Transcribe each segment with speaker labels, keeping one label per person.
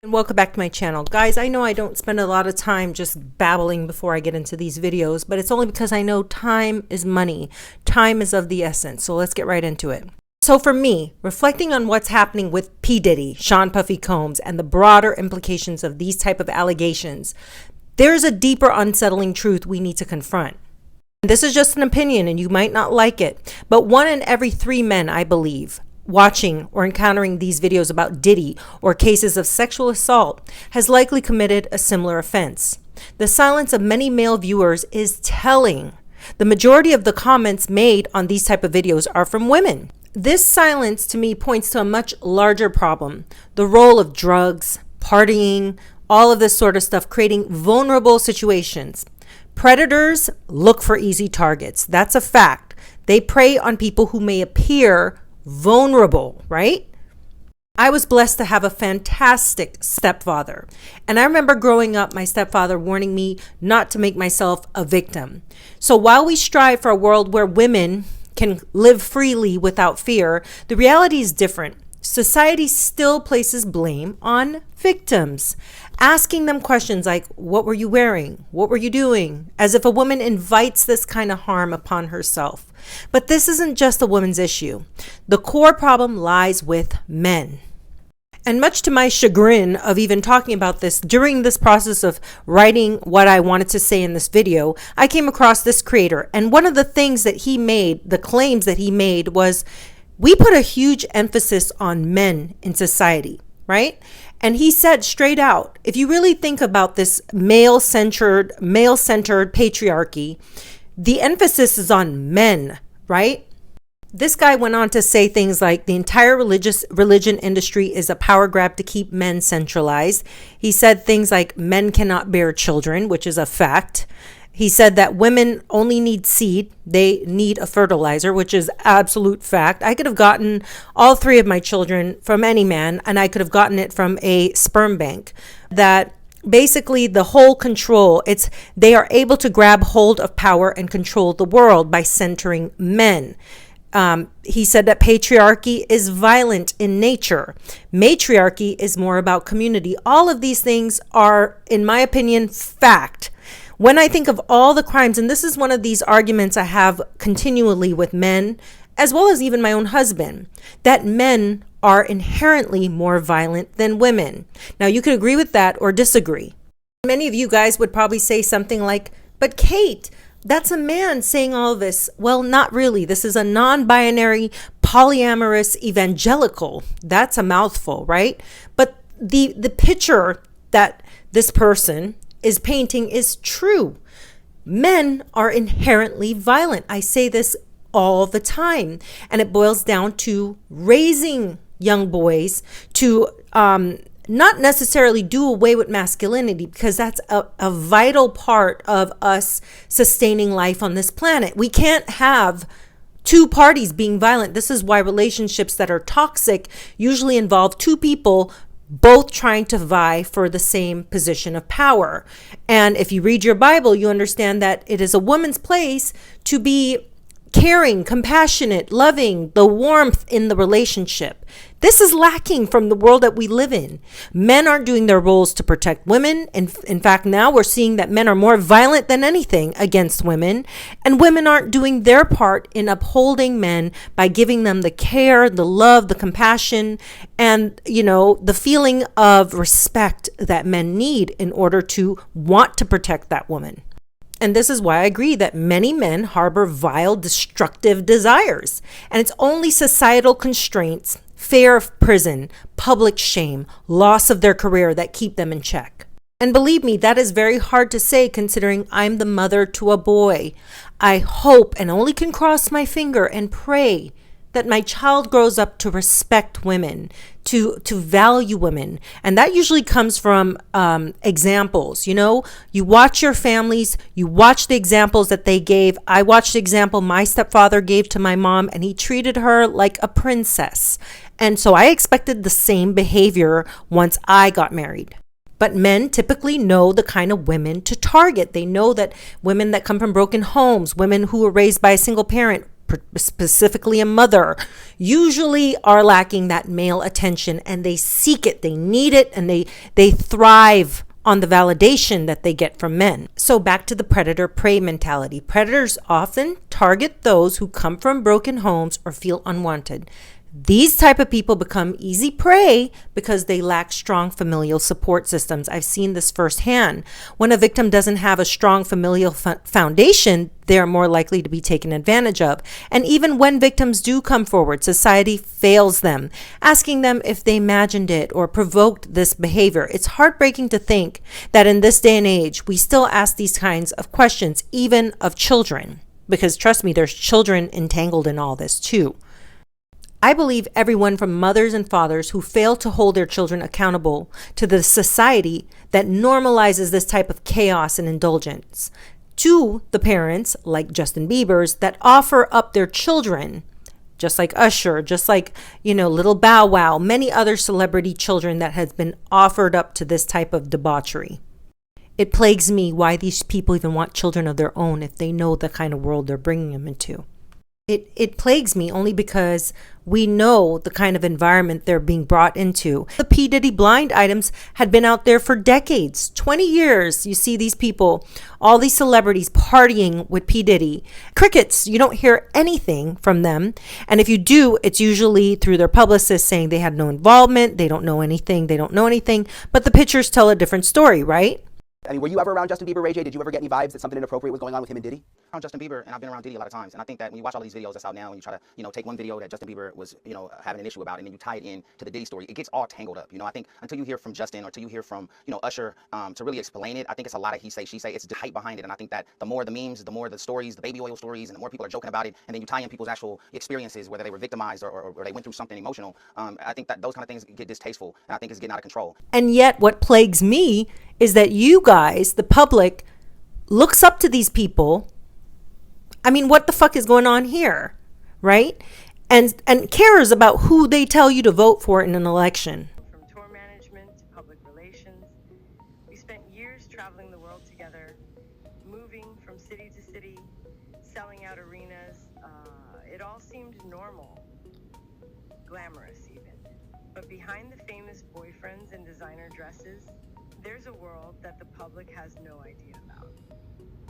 Speaker 1: And welcome back to my channel. Guys, I know I don't spend a lot of time just babbling before I get into these videos, but it's only because I know time is money. Time is of the essence. So let's get right into it. So for me, reflecting on what's happening with P. Diddy, Sean Puffy Combs, and the broader implications of these type of allegations, there's a deeper unsettling truth we need to confront. This is just an opinion and you might not like it, but 1 in every 3 men, I believe, watching or encountering these videos about Diddy or cases of sexual assault has likely committed a similar offense. The silence of many male viewers is telling. The majority of the comments made on these type of videos are from women. This silence to me points to a much larger problem, the role of drugs, partying, all of this sort of stuff, creating vulnerable situations. Predators look for easy targets. That's a fact. They prey on people who may appear vulnerable, right? I was blessed to have a fantastic stepfather. And I remember growing up, my stepfather warning me not to make myself a victim. So while we strive for a world where women can live freely without fear, the reality is different. Society still places blame on victims, asking them questions like, what were you wearing? What were you doing? As if a woman invites this kind of harm upon herself. But this isn't just a woman's issue. The core problem lies with men. And much to my chagrin of even talking about this, during this process of writing what I wanted to say in this video, I came across this creator. And one of the things that he made, the claims that he made was, we put a huge emphasis on men in society, right? And he said straight out, if you really think about this male-centered patriarchy, the emphasis is on men, right? This guy went on to say things like the entire religion industry is a power grab to keep men centralized. He said things like men cannot bear children, which is a fact. He said that women only need seed. They need a fertilizer, which is absolute fact. I could have gotten all 3 of my children from any man, and I could have gotten it from a sperm bank. That basically the whole control, they are able to grab hold of power and control the world by centering men. He said that patriarchy is violent in nature. Matriarchy is more about community. All of these things are, in my opinion, fact. When I think of all the crimes, and this is one of these arguments I have continually with men, as well as even my own husband, that men are inherently more violent than women. Now, you could agree with that or disagree. Many of you guys would probably say something like, but Kate, that's a man saying all this. Well, not really. This is a non-binary, polyamorous evangelical. That's a mouthful, right? But the picture that this person is painting is true. Men are inherently violent. I say this all the time, and it boils down to raising young boys to not necessarily do away with masculinity, because that's a vital part of us sustaining life on this planet. We can't have 2 parties being violent. This is why relationships that are toxic usually involve 2 people both trying to vie for the same position of power. And if you read your Bible, you understand that it is a woman's place to be caring, compassionate, loving, the warmth in the relationship. This is lacking from the world that we live in. Men aren't doing their roles to protect women. And in fact, now we're seeing that men are more violent than anything against women. And women aren't doing their part in upholding men by giving them the care, the love, the compassion, and, the feeling of respect that men need in order to want to protect that woman. And this is why I agree that many men harbor vile, destructive desires. And it's only societal constraints, fear of prison, public shame, loss of their career that keep them in check. And believe me, that is very hard to say considering I'm the mother to a boy. I hope and only can cross my finger and pray that my child grows up to respect women, to value women. And that usually comes from examples. You watch your families, you watch the examples that they gave. I watched the example my stepfather gave to my mom, and he treated her like a princess. And so I expected the same behavior once I got married. But men typically know the kind of women to target. They know that women that come from broken homes, women who were raised by a single parent, specifically a mother, usually are lacking that male attention, and they seek it, they need it, and they thrive on the validation that they get from men. So back to the predator-prey mentality. Predators often target those who come from broken homes or feel unwanted. These type of people become easy prey because they lack strong familial support systems. I've seen this firsthand. When a victim doesn't have a strong familial foundation, they're more likely to be taken advantage of. And even when victims do come forward, society fails them, asking them if they imagined it or provoked this behavior. It's heartbreaking to think that in this day and age, we still ask these kinds of questions, even of children. Because trust me, there's children entangled in all this too. I believe everyone from mothers and fathers who fail to hold their children accountable to the society that normalizes this type of chaos and indulgence, to the parents, like Justin Bieber's, that offer up their children, just like Usher, just like, Little Bow Wow, many other celebrity children that has been offered up to this type of debauchery. It plagues me why these people even want children of their own if they know the kind of world they're bringing them into. It plagues me only because we know the kind of environment they're being brought into. The Pdiddy blind items had been out there for decades, 20 years. You see these people, all these celebrities partying with Pdiddy. Crickets, you don't hear anything from them. And if you do, it's usually through their publicists saying they had no involvement, they don't know anything. But the pictures tell a different story, right?
Speaker 2: I mean, were you ever around Justin Bieber, Ray J? Did you ever get any vibes that something inappropriate was going on with him and Diddy?
Speaker 3: Around Justin Bieber, and I've been around Diddy a lot of times, and I think that when you watch all these videos that's out now, and you try to, take one video that Justin Bieber was, having an issue about, and then you tie it in to the Diddy story, it gets all tangled up. I think until you hear from Justin or until you hear from, Usher, to really explain it, I think it's a lot of he say, she say. It's the hype behind it, and I think that the more the memes, the more the stories, the baby oil stories, and the more people are joking about it, and then you tie in people's actual experiences, whether they were victimized or they went through something emotional. I think that those kind of things get distasteful, and I think it's getting out of control.
Speaker 1: And yet, what plagues me is that you guys, the public, looks up to these people. I mean, what the fuck is going on here, right? And cares about who they tell you to vote for in an election.
Speaker 4: From tour management to public relations, we spent years traveling the world together, moving from city to city, selling out arenas. It all seemed normal, glamorous even. But behind the famous boyfriends and designer dresses, there's a world that the public has no idea about.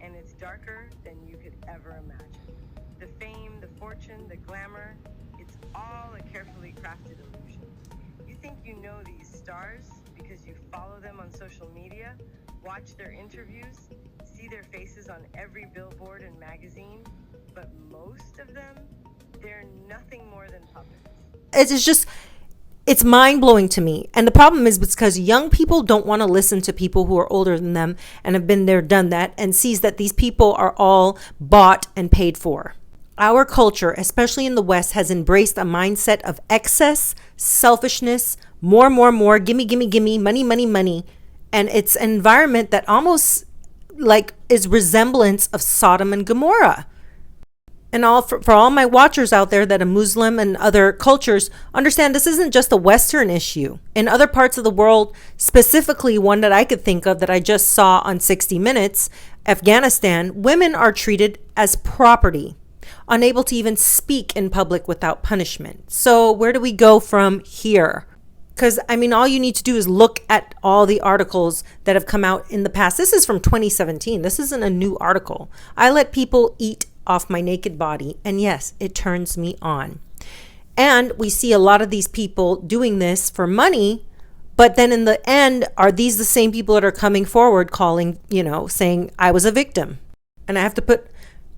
Speaker 4: And it's darker than you could ever imagine. The fame, the fortune, the glamour, it's all a carefully crafted illusion. You think you know these stars because you follow them on social media, watch their interviews, see their faces on every billboard and magazine, but most of them, they're nothing more than puppets.
Speaker 1: It's mind-blowing to me. And the problem is because young people don't want to listen to people who are older than them and have been there, done that, and sees that these people are all bought and paid for. Our culture, especially in the West, has embraced a mindset of excess, selfishness, more, gimme, money. And it's an environment that almost is resemblance of Sodom and Gomorrah. And for all my watchers out there that are Muslim and other cultures, understand this isn't just a Western issue. In other parts of the world, specifically one that I could think of that I just saw on 60 Minutes, Afghanistan, women are treated as property, unable to even speak in public without punishment. So where do we go from here? Because, all you need to do is look at all the articles that have come out in the past. This is from 2017. This isn't a new article. I let people eat off my naked body, and yes, it turns me on. And we see a lot of these people doing this for money, but then in the end, are these the same people that are coming forward calling, saying I was a victim? And I have to put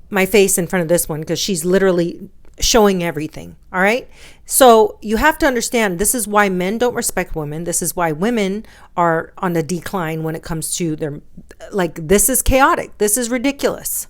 Speaker 1: my face in front of this one because she's literally showing everything. All right. So you have to understand, this is why men don't respect women. This is why women are on the decline when it comes to their, this is chaotic. This is ridiculous.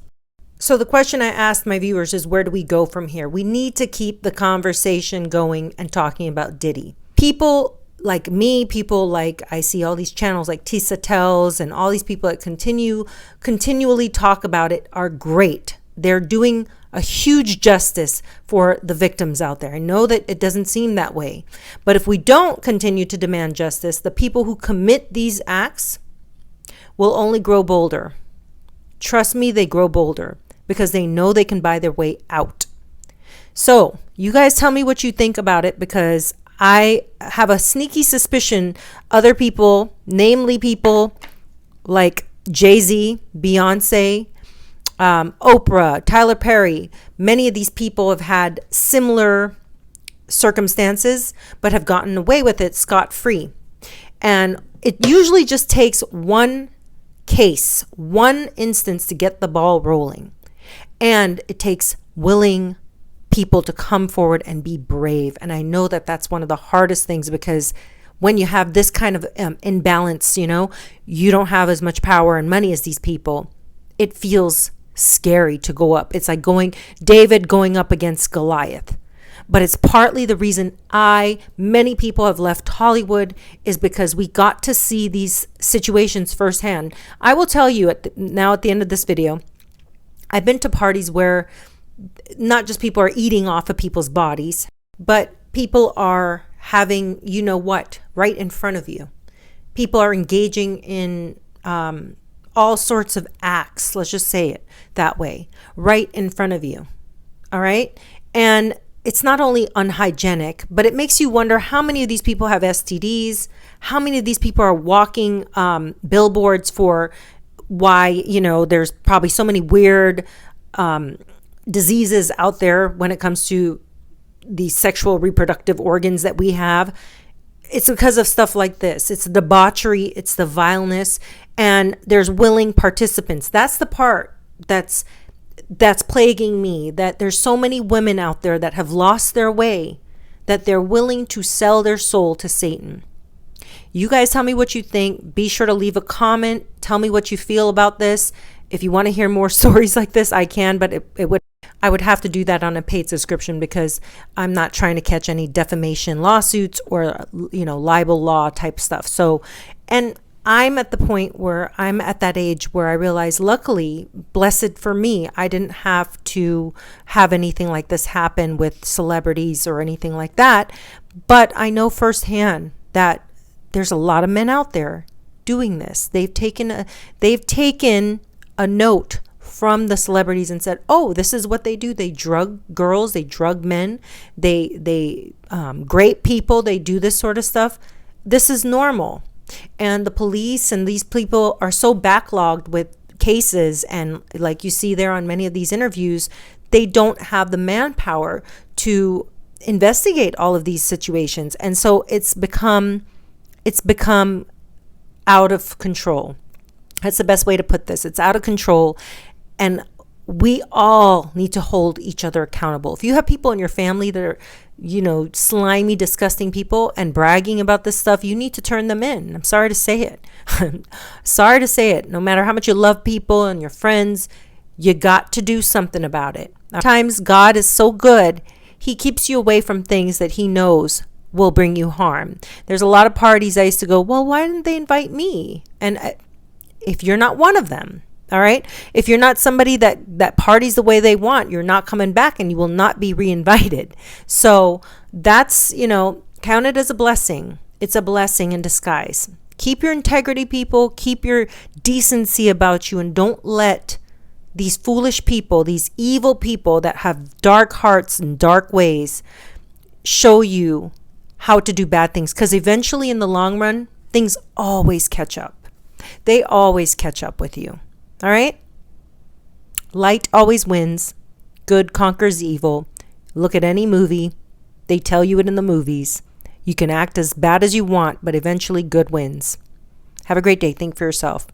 Speaker 1: So the question I asked my viewers is, where do we go from here? We need to keep the conversation going and talking about Diddy. People like me, people like I see all these channels like Tisa Tells and all these people that continually talk about it are great. They're doing a huge justice for the victims out there. I know that it doesn't seem that way, but if we don't continue to demand justice, the people who commit these acts will only grow bolder. Trust me, they grow bolder because they know they can buy their way out. So you guys tell me what you think about it, because I have a sneaky suspicion other people, namely people like Jay-Z, Beyonce, Oprah, Tyler Perry, many of these people have had similar circumstances but have gotten away with it scot-free. And it usually just takes one case, one instance to get the ball rolling. And it takes willing people to come forward and be brave. And I know that that's one of the hardest things, because when you have this kind of imbalance, you don't have as much power and money as these people. It feels scary to go up. It's like David going up against Goliath. But it's partly the reason many people have left Hollywood, is because we got to see these situations firsthand. I will tell you now at the end of this video, I've been to parties where not just people are eating off of people's bodies, but people are having, right in front of you. People are engaging in all sorts of acts, let's just say it that way, right in front of you. All right. And it's not only unhygienic, but it makes you wonder how many of these people have STDs, how many of these people are walking billboards for why, there's probably so many weird diseases out there when it comes to the sexual reproductive organs that we have. It's because of stuff like this. It's the debauchery, it's the vileness, and there's willing participants. That's the part that's plaguing me, that there's so many women out there that have lost their way, that they're willing to sell their soul to Satan. You guys tell me what you think. Be sure to leave a comment. Tell me what you feel about this. If you want to hear more stories like this, I can, but I would have to do that on a paid subscription, because I'm not trying to catch any defamation lawsuits or, libel law type stuff. So, and I'm at the point where I'm at that age where I realize, luckily, blessed for me, I didn't have to have anything like this happen with celebrities or anything like that. But I know firsthand that there's a lot of men out there doing this. They've taken a note from the celebrities and said, oh, this is what they do. They drug girls, they drug men, they grape people, they do this sort of stuff. This is normal. And the police and these people are so backlogged with cases, and like you see there on many of these interviews, they don't have the manpower to investigate all of these situations. And so it's become out of control. That's the best way to put this. It's out of control, and we all need to hold each other accountable. If you have people in your family that are, slimy, disgusting people and bragging about this stuff, you need to turn them in. I'm sorry to say it. Sorry to say it. No matter how much you love people and your friends, you got to do something about it. Sometimes God is so good, he keeps you away from things that he knows will bring you harm. There's a lot of parties I used to go, well, why didn't they invite me? And if you're not one of them, all right, if you're not somebody that parties the way they want, you're not coming back, and you will not be reinvited. So that's, count it as a blessing. It's a blessing in disguise. Keep your integrity, people. Keep your decency about you, and don't let these foolish people, these evil people that have dark hearts and dark ways, show you how to do bad things. Because eventually, in the long run, things always catch up. They always catch up with you. All right? Light always wins. Good conquers evil. Look at any movie. They tell you it in the movies. You can act as bad as you want, but eventually good wins. Have a great day. Think for yourself.